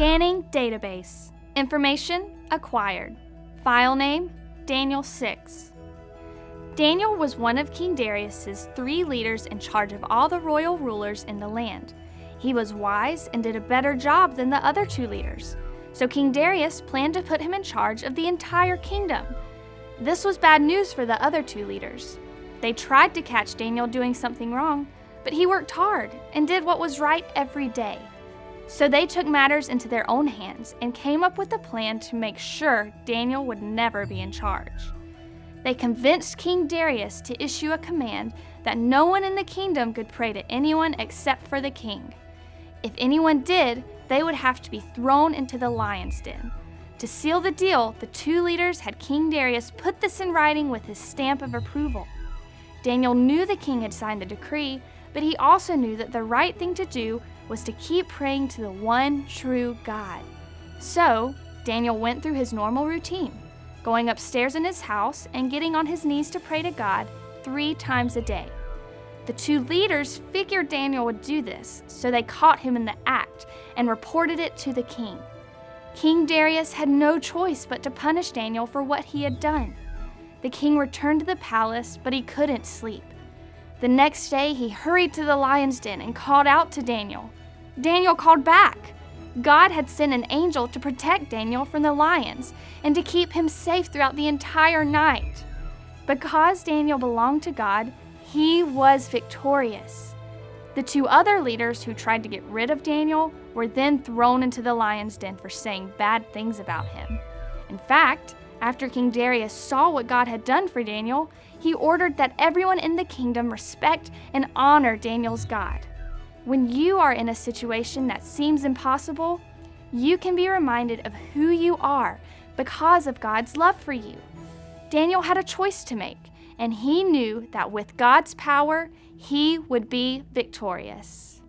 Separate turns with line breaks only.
Scanning database. Information acquired. File name, Daniel 6. Daniel was one of King Darius's 3 leaders in charge of all the royal rulers in the land. He was wise and did a better job than the other 2 leaders, so King Darius planned to put him in charge of the entire kingdom. This was bad news for the other 2 leaders. They tried to catch Daniel doing something wrong, but he worked hard and did what was right every day. So they took matters into their own hands and came up with a plan to make sure Daniel would never be in charge. They convinced King Darius to issue a command that no one in the kingdom could pray to anyone except for the king. If anyone did, they would have to be thrown into the lion's den. To seal the deal, the 2 leaders had King Darius put this in writing with his stamp of approval. Daniel knew the king had signed the decree, but he also knew that the right thing to do was to keep praying to the one true God. So, Daniel went through his normal routine, going upstairs in his house and getting on his knees to pray to God 3 times a day. The 2 leaders figured Daniel would do this, so they caught him in the act and reported it to the king. King Darius had no choice but to punish Daniel for what he had done. The king returned to the palace, but he couldn't sleep. The next day, he hurried to the lion's den and called out to Daniel. Daniel called back. God had sent an angel to protect Daniel from the lions and to keep him safe throughout the entire night. Because Daniel belonged to God, he was victorious. The 2 other leaders who tried to get rid of Daniel were then thrown into the lion's den for saying bad things about him. In fact, after King Darius saw what God had done for Daniel, he ordered that everyone in the kingdom respect and honor Daniel's God. When you are in a situation that seems impossible, you can be reminded of who you are because of God's love for you. Daniel had a choice to make, and he knew that with God's power, he would be victorious.